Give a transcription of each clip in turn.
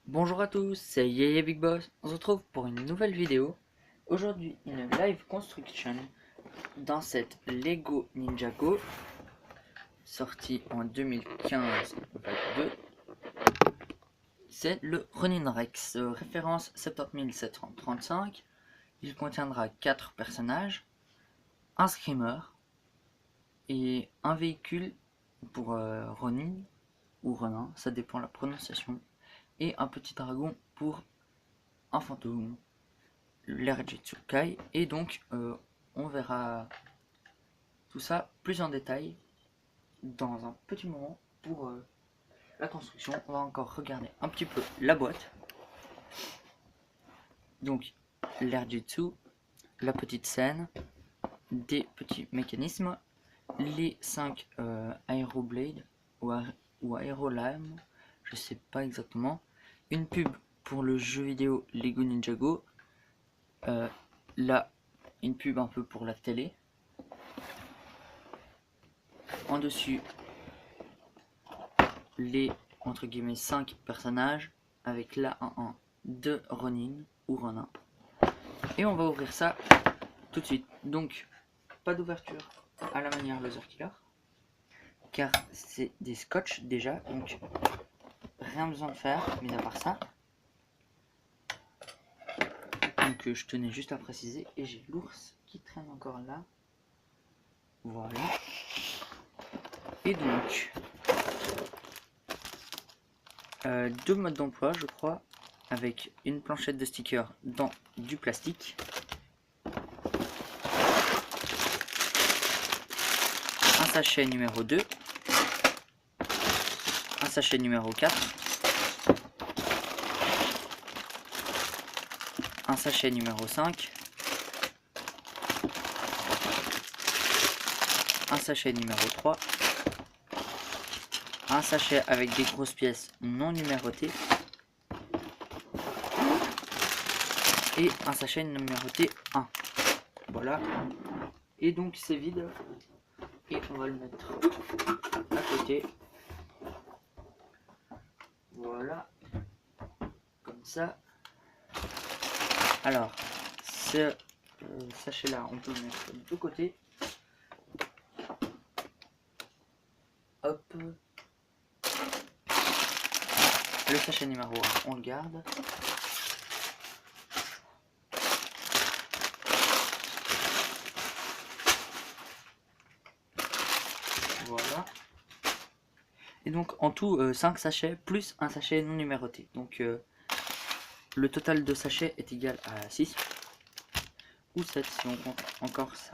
Bonjour à tous, c'est Yaya Big Boss. On se retrouve pour une nouvelle vidéo. Aujourd'hui, une live construction dans cette Lego Ninjago sortie en 2015-22. C'est le Ronin Rex, référence 70735. Il contiendra 4 personnages, un screamer et un véhicule pour Ronin ou Ronin, ça dépend de la prononciation, et un petit dragon pour un fantôme, l'Erjitsukai. Et donc on verra tout ça plus en détail dans un petit moment. Pour la construction, on va encore regarder un petit peu la boîte. Donc l'Erjitsu, la petite scène, des petits mécanismes, les 5 aéroblades ou aérolames, je sais pas exactement, une pub pour le jeu vidéo Lego Ninjago, là une pub un peu pour la télé, en dessus les entre guillemets 5 personnages avec la 1-1 de Ronin ou Ronin, et on va ouvrir ça tout de suite. Donc pas d'ouverture à la manière Laser Killer car c'est des scotch déjà, donc rien besoin de faire mais à part ça. Donc je tenais juste à préciser, et j'ai l'ours qui traîne encore là, voilà. Et donc 2 modes d'emploi je crois, avec une planchette de stickers dans du plastique, un sachet numéro 2, un sachet numéro 4, un sachet numéro 5, un sachet numéro 3, un sachet avec des grosses pièces non numérotées et un sachet numéroté 1. Voilà. Et donc c'est vide et on va le mettre à côté. Voilà. Comme ça. Alors, ce sachet là, on peut le mettre de côté. Hop. Le sachet numéro 1, on le garde. Voilà. Et donc en tout 5 sachets plus un sachet non numéroté. Donc le total de sachets est égal à 6. Ou 7 si on compte encore ça.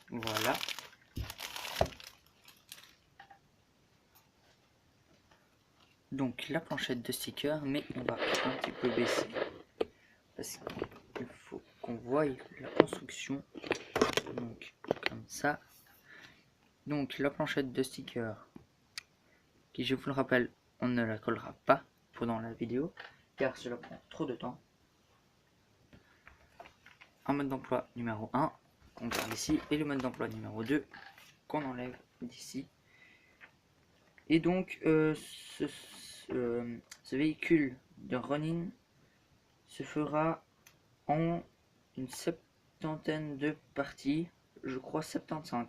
Voilà. Donc la planchette de stickers, mais on va un petit peu baisser parce qu'il faut qu'on voie la construction. Donc comme ça. Donc la planchette de stickers, qui je vous le rappelle, on ne la collera pas pendant la vidéo car cela prend trop de temps. Un mode d'emploi numéro 1 qu'on garde ici, et le mode d'emploi numéro 2 qu'on enlève d'ici. Et donc ce véhicule de Ronin se fera en une septantaine de parties, je crois 75.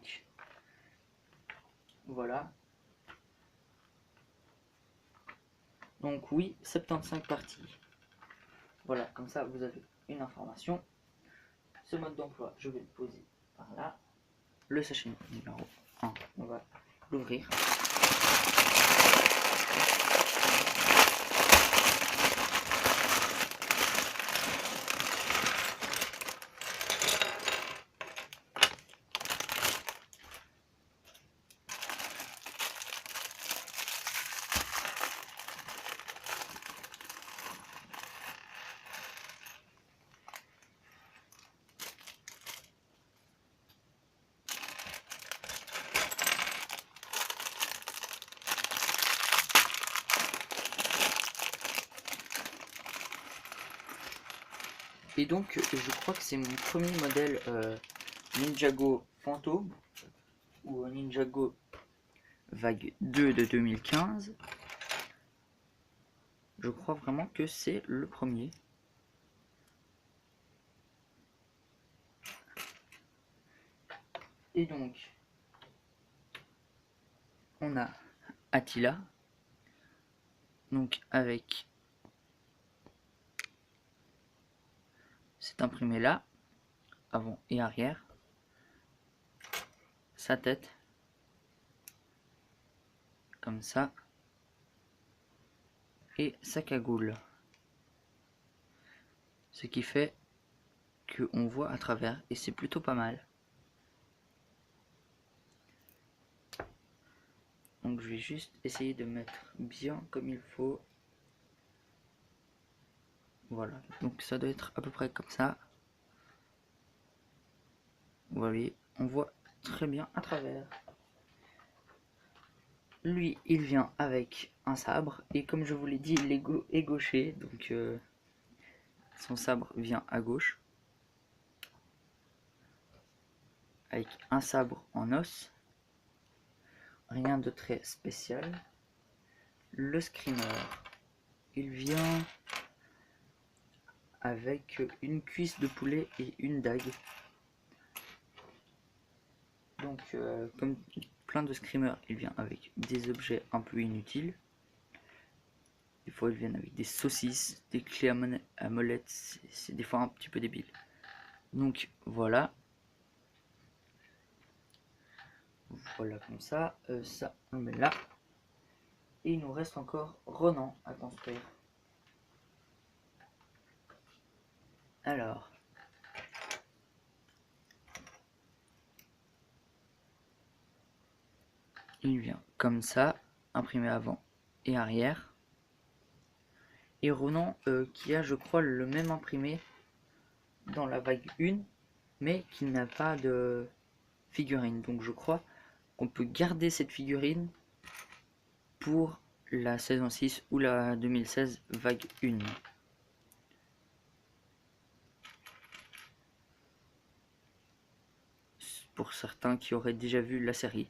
Voilà. Donc oui, 75 parties. Voilà, comme ça vous avez une information. Ce mode d'emploi, je vais le poser par là. Le sachet numéro 1, on va l'ouvrir. Et donc je crois que c'est mon premier modèle Ninjago fantôme ou Ninjago vague 2 de 2015. Je crois vraiment que c'est le premier. Et donc, on a Attila, donc avec cet imprimé là, avant et arrière, sa tête, comme ça, et sa cagoule. Ce qui fait qu'on voit à travers, et c'est plutôt pas mal. Donc je vais juste essayer de mettre bien comme il faut. Voilà, donc ça doit être à peu près comme ça. Vous voyez, on voit très bien à travers. Lui, il vient avec un sabre, et comme je vous l'ai dit, il est gaucher, donc son sabre vient à gauche. Avec un sabre en os. Rien de très spécial. Le screamer, il vient avec une cuisse de poulet et une dague. Donc comme plein de screamers, il vient avec des objets un peu inutiles. Des fois ils viennent avec des saucisses, des clés à molette, c'est des fois un petit peu débile. Donc voilà. Voilà comme ça, ça on met là. Et il nous reste encore Ronan à construire. Alors, il vient comme ça, imprimé avant et arrière. Et Ronan qui a je crois le même imprimé dans la vague 1, mais qui n'a pas de figurine. Donc je crois qu'on peut garder cette figurine pour la saison 6 ou la 2016 vague 1. Pour certains qui auraient déjà vu la série.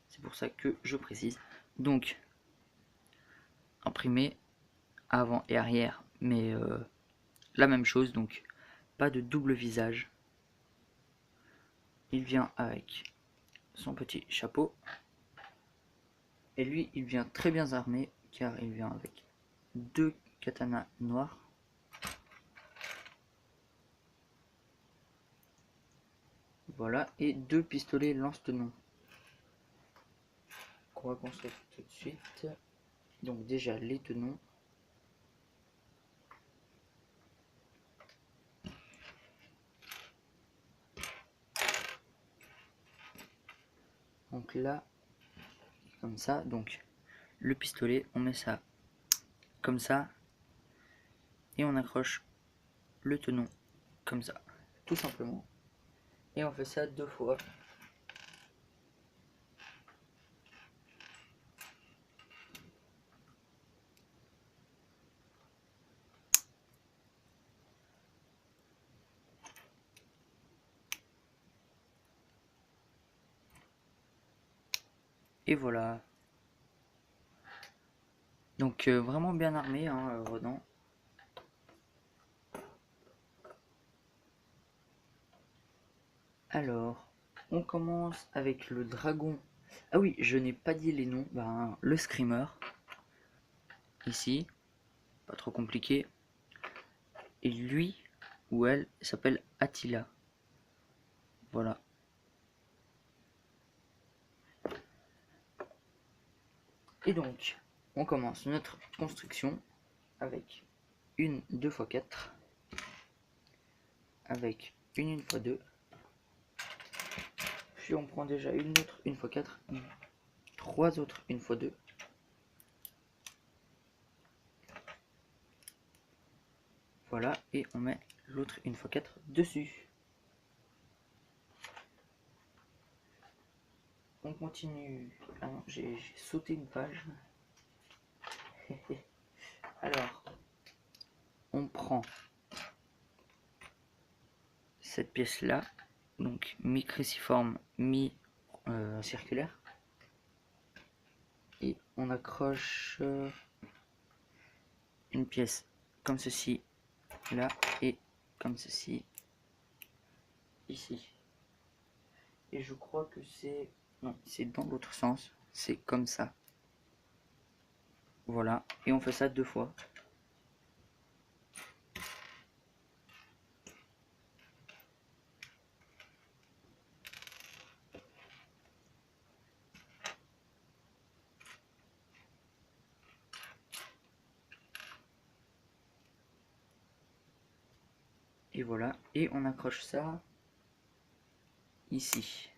C'est pour ça que je précise. Donc, imprimé avant et arrière, mais la même chose, donc pas de double visage. Il vient avec son petit chapeau. Et lui, il vient très bien armé, car il vient avec 2 katanas noirs. Voilà, et 2 pistolets lance-tenons. Qu'on va construire tout de suite. Donc déjà les tenons. Donc là, comme ça, donc le pistolet, on met ça comme ça. Et on accroche le tenon comme ça, tout simplement. Et on fait ça 2 fois. Et voilà. Donc vraiment bien armé, hein, Ronan. Alors, on commence avec le dragon. Ah oui, je n'ai pas dit les noms. Ben, le screamer. Ici. Pas trop compliqué. Et lui, ou elle, s'appelle Attila. Voilà. Et donc, on commence notre construction avec une 2x4. Avec une 1x2. Puis on prend déjà une autre 1x4. 3 autres 1x2. Voilà, et on met l'autre 1x4 dessus. On continue. Ah non, j'ai sauté une page. Alors, on prend cette pièce là, donc mi-cruciforme, mi-circulaire. et on accroche une pièce comme ceci là et comme ceci ici. Et je crois que c'est... Non, c'est dans l'autre sens. C'est comme ça. Voilà. Et on fait ça 2 fois. Et voilà. Et on accroche ça ici.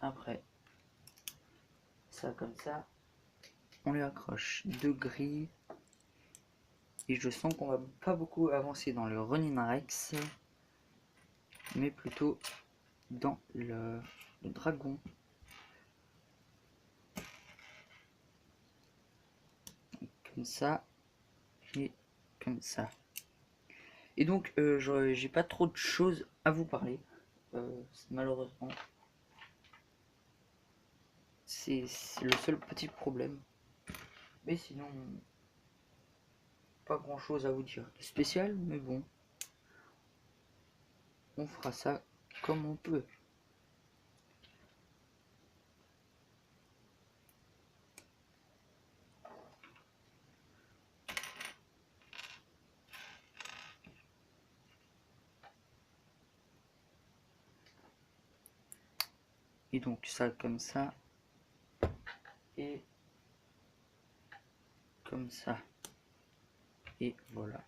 Après, ça comme ça. On lui accroche 2 grilles. Et je sens qu'on va pas beaucoup avancer dans le Ronin Rex, mais plutôt dans le dragon. Comme ça et comme ça. Et donc j'ai pas trop de choses à vous parler, malheureusement. C'est le seul petit problème. Mais sinon, pas grand chose à vous dire de spécial, mais bon, on fera ça comme on peut. Et donc ça comme ça et comme ça. Et voilà.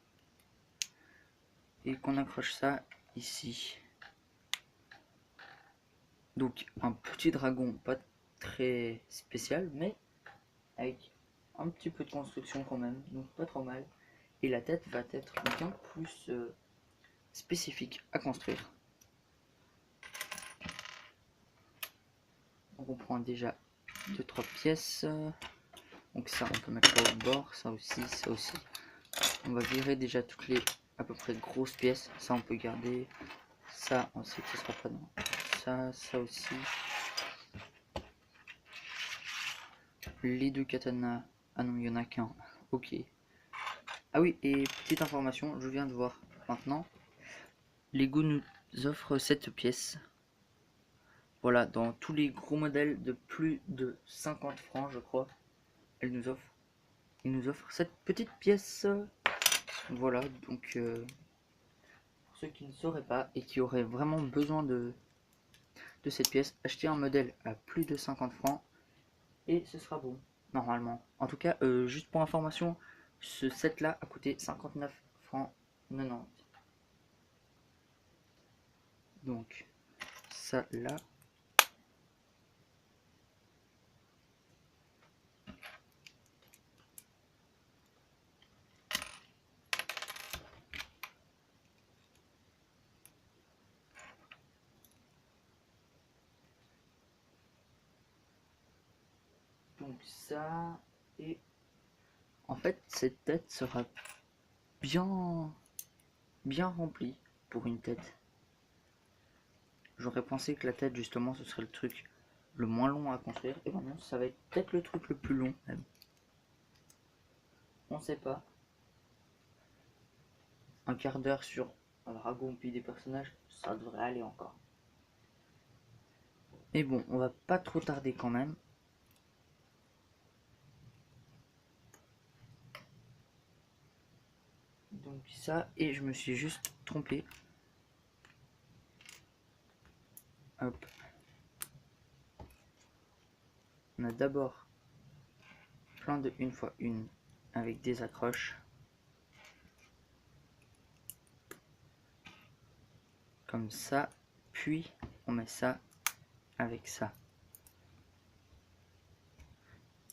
Et qu'on accroche ça ici. Donc un petit dragon, pas très spécial, mais avec un petit peu de construction quand même, donc pas trop mal. Et la tête va être bien plus spécifique à construire. Donc on prend déjà 2-3 pièces. Donc ça on peut mettre ça au bord, ça aussi, ça aussi. On va virer déjà toutes les à peu près grosses pièces. Ça on peut garder. Ça on sait que ce sera pas dans. Ça aussi. Les 2 katanas. Ah non, il y en a qu'un. Ok. Ah oui, et petite information, je viens de voir maintenant. Lego nous offre cette pièce. Voilà, dans tous les gros modèles de plus de 50 francs, je crois, il nous offre cette petite pièce. Voilà, donc pour ceux qui ne sauraient pas et qui auraient vraiment besoin de cette pièce, achetez un modèle à plus de 50 francs et ce sera bon, normalement. En tout cas, juste pour information, ce set là a coûté 59 francs 90. Donc, ça là. Donc ça, et en fait cette tête sera bien remplie pour une tête. J'aurais pensé que la tête justement ce serait le truc le moins long à construire, et ben non, ça va être peut-être le truc le plus long même. On sait pas. Un quart d'heure sur un dragon puis des personnages, ça devrait aller encore. Mais bon, on va pas trop tarder quand même. Donc ça, et je me suis juste trompé. Hop. On a d'abord plein de 1x1 avec des accroches. Comme ça. Puis on met ça avec ça.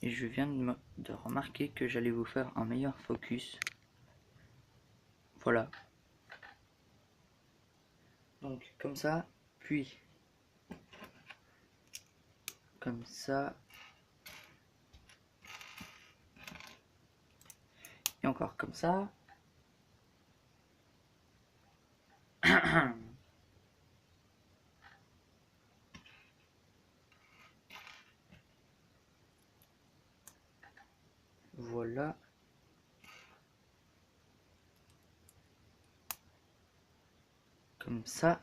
Et je viens de remarquer que j'allais vous faire un meilleur focus. Voilà. Donc comme ça, puis comme ça. Et encore comme ça. Voilà. Comme ça.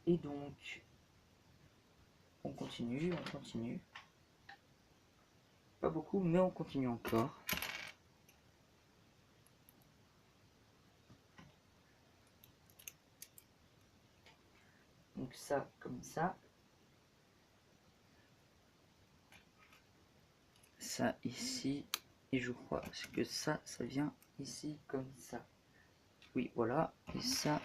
Et donc, on continue, on continue. Pas beaucoup, mais on continue encore. Donc ça, comme ça. Ça ici. Et je crois que ça vient ici comme ça. Oui, voilà. Et ça.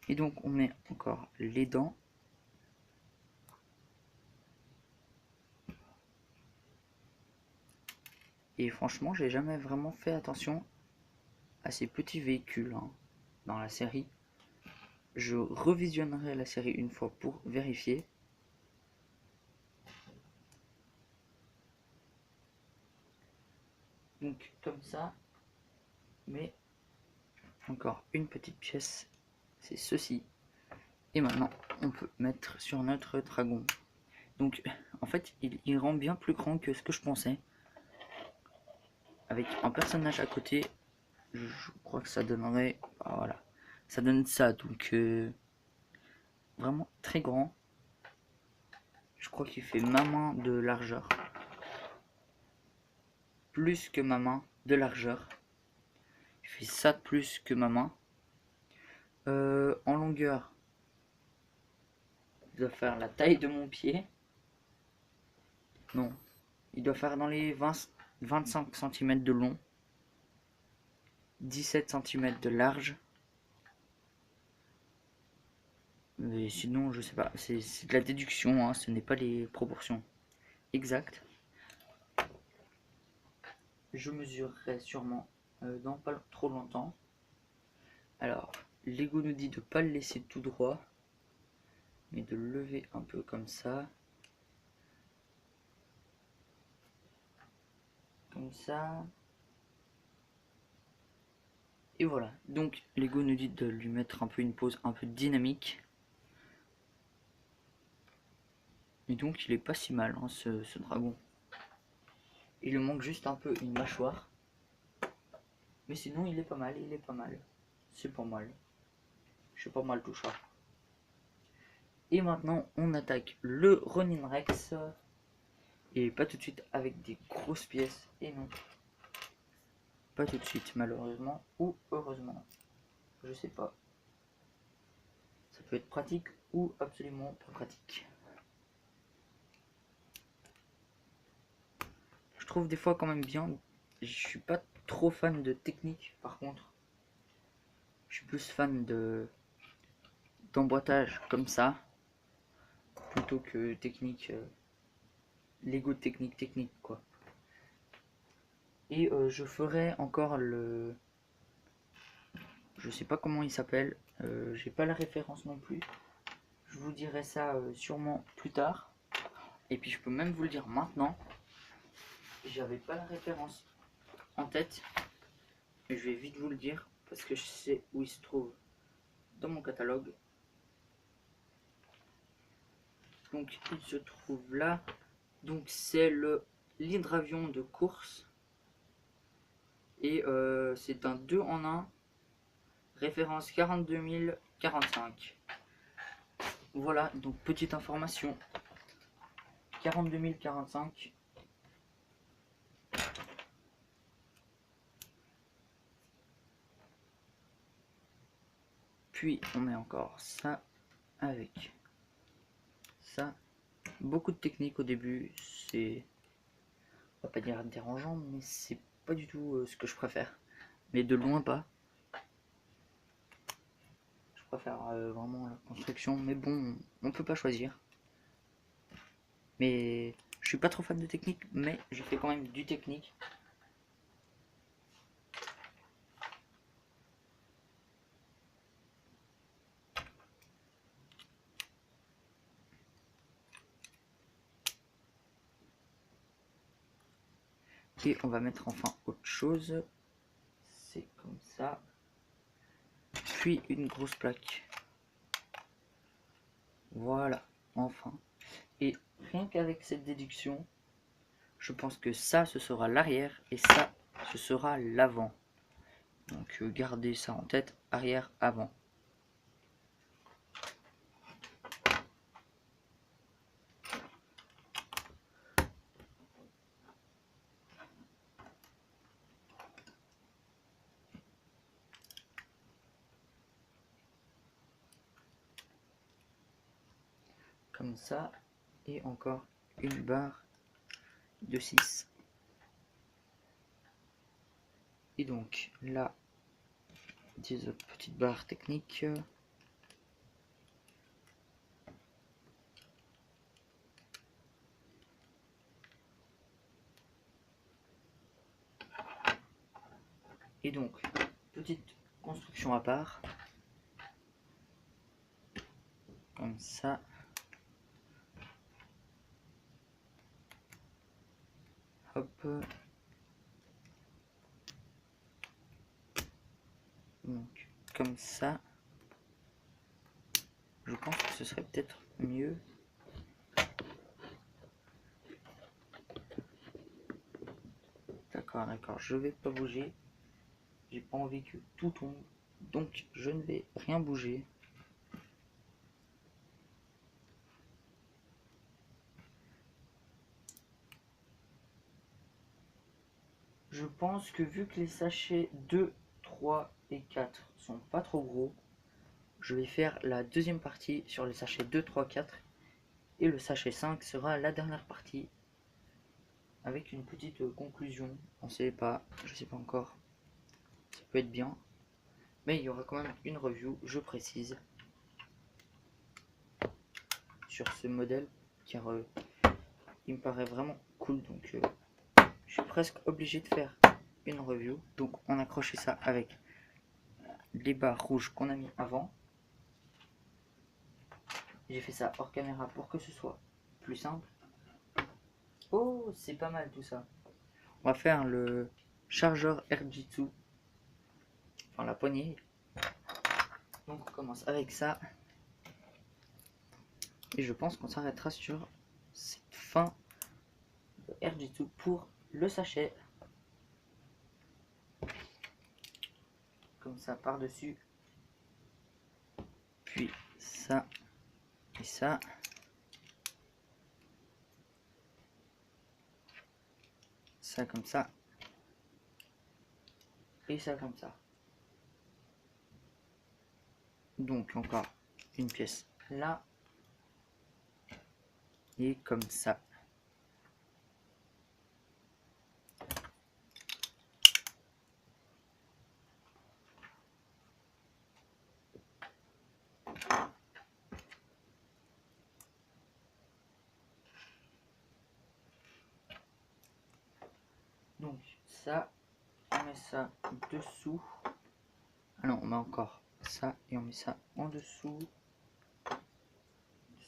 Et donc on met encore les dents. Et franchement, j'ai jamais vraiment fait attention à ces petits véhicules hein, dans la série. Je revisionnerai la série une fois pour vérifier. Donc comme ça, mais encore une petite pièce, c'est ceci. Et maintenant, on peut mettre sur notre dragon. Donc en fait, il rend bien plus grand que ce que je pensais. Avec un personnage à côté, je crois que ça donnerait... Ah, voilà, ça donne ça, donc vraiment très grand. Je crois qu'il fait ma main de largeur. Plus que ma main de largeur. Il fait ça de plus que ma main. En longueur, il doit faire la taille de mon pied. Non, il doit faire dans les 25 cm de long. 17 cm de large. Mais sinon, je sais pas. C'est de la déduction, hein, ce n'est pas les proportions exactes. Je mesurerai sûrement dans pas trop longtemps. Alors, Lego nous dit de ne pas le laisser tout droit, mais de le lever un peu comme ça. Comme ça. Et voilà. Donc, Lego nous dit de lui mettre un peu une pose un peu dynamique. Et donc, il est pas si mal, hein, ce dragon. Il lui manque juste un peu une mâchoire. Mais sinon, il est pas mal, il est pas mal. C'est pas mal. Je pas mal tout ça. Et maintenant, on attaque le Ronin Rex. Et pas tout de suite avec des grosses pièces. Et non. Pas tout de suite, malheureusement. Ou heureusement. Je sais pas. Ça peut être pratique ou absolument pas pratique. Je trouve des fois quand même bien. Je suis pas trop fan de technique par contre. Je suis plus fan d'emboîtage comme ça. Plutôt que technique. Lego technique quoi. Et je ferai encore le... Je sais pas comment il s'appelle. J'ai pas la référence non plus. Je vous dirai ça sûrement plus tard. Et puis je peux même vous le dire maintenant. J'avais pas la référence en tête. Mais je vais vite vous le dire. Parce que je sais où il se trouve dans mon catalogue. Donc il se trouve là. Donc c'est l'hydravion de course. Et c'est un 2 en 1. Référence 42045. Voilà, donc petite information. 42045. Puis on met encore ça avec ça. Beaucoup de technique au début, c'est, on va pas dire dérangeant, mais c'est pas du tout ce que je préfère. Mais de loin pas. Je préfère vraiment la construction, mais bon, on peut pas choisir. Mais je suis pas trop fan de technique, mais je fais quand même du technique. Et on va mettre enfin autre chose. C'est comme ça. Puis une grosse plaque. Voilà, enfin. Et rien qu'avec cette déduction, je pense que ça, ce sera l'arrière et ça, ce sera l'avant. Donc gardez ça en tête, arrière, avant. Comme ça, et encore une barre de 6. Et donc là, des autres petites barres techniques. Et donc, petite construction à part. Comme ça. Hop. Donc, comme ça. Je pense que ce serait peut-être mieux. D'accord, je vais pas bouger. J'ai pas envie que tout tombe. Donc, je ne vais rien bouger. Je pense que vu que les sachets 2, 3 et 4 sont pas trop gros, je vais faire la deuxième partie sur les sachets 2, 3, 4 et le sachet 5 sera la dernière partie avec une petite conclusion. On sait pas, je sais pas encore. Ça peut être bien, mais il y aura quand même une review, je précise, sur ce modèle car il me paraît vraiment cool, donc je suis presque obligé de faire une review. Donc on accrochait ça avec les barres rouges qu'on a mis avant. J'ai fait ça hors caméra pour que ce soit plus simple. Oh, c'est pas mal tout ça. On va faire le chargeur Erjitsu, enfin la poignée. Donc on commence avec ça. Et je pense qu'on s'arrêtera sur cette fin de Erjitsu pour le sachet. Comme ça par-dessus. Puis ça et ça. Ça comme ça. Et ça comme ça. Donc encore une pièce là. Et comme ça. Donc ça, on met ça dessous. Ah non, on met encore ça et on met ça en dessous.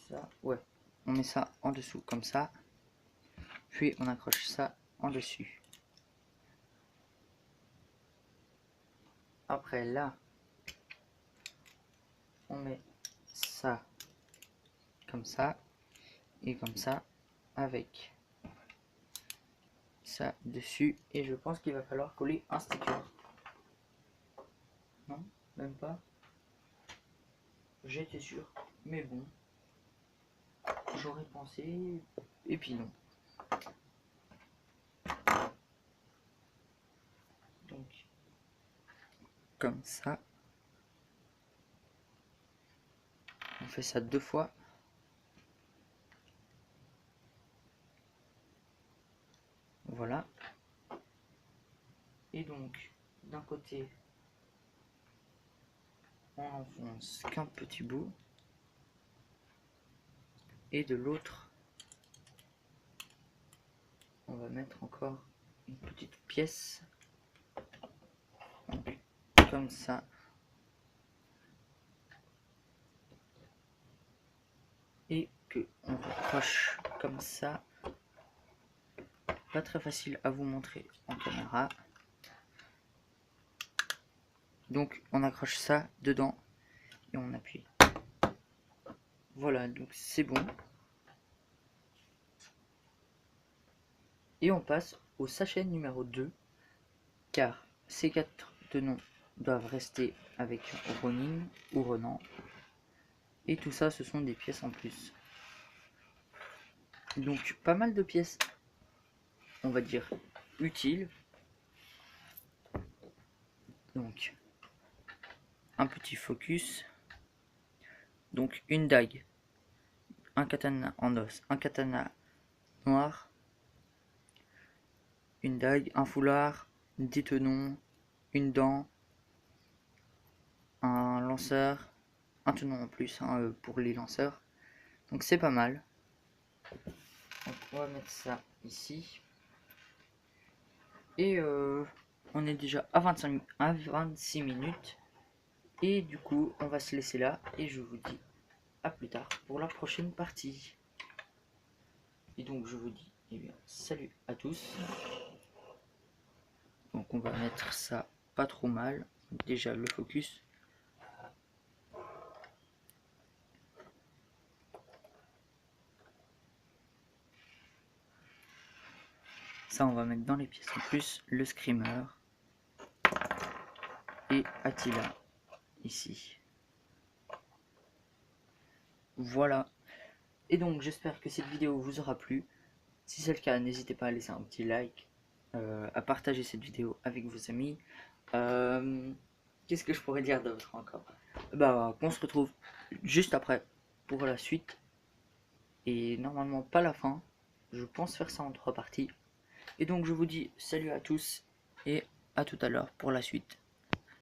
Ça, ouais, on met ça en dessous comme ça. Puis on accroche ça en dessus. Après là, on met ça comme ça et comme ça avec ça dessus. Et je pense qu'il va falloir coller un sticker. Non, même pas. J'étais sûr, mais bon, j'aurais pensé et puis non. Donc comme ça, on fait ça 2 fois. Voilà. Et donc d'un côté on enfonce qu'un petit bout et de l'autre on va mettre encore une petite pièce comme ça et que on raccroche comme ça pas très facile à vous montrer en caméra. Donc on accroche ça dedans et on appuie. Voilà, donc c'est bon. Et on passe au sachet numéro 2, car ces 4 tenons doivent rester avec Ronin ou Ronan. Et tout ça, ce sont des pièces en plus. Donc pas mal de pièces, on va dire, utiles. Donc un petit focus. Donc une dague, un katana en os, un katana noir, une dague, un foulard, des tenons, une dent, un lanceur, un tenon en plus hein, pour les lanceurs. Donc c'est pas mal. Donc on va mettre ça ici. Et on est déjà à 26 minutes. Et du coup on va se laisser là. Et je vous dis à plus tard pour la prochaine partie. Et donc je vous dis eh bien, salut à tous. Donc on va mettre ça pas trop mal. Déjà le focus. Ça on va mettre dans les pièces en plus. Le screamer. Et Attila ici. Voilà. Et donc j'espère que cette vidéo vous aura plu. Si c'est le cas, n'hésitez pas à laisser un petit like, à partager cette vidéo avec vos amis. Qu'est-ce que je pourrais dire d'autre encore? Bah qu'on se retrouve juste après pour la suite. Et normalement pas la fin. Je pense faire ça en 3 parties. Et donc je vous dis salut à tous et à tout à l'heure pour la suite.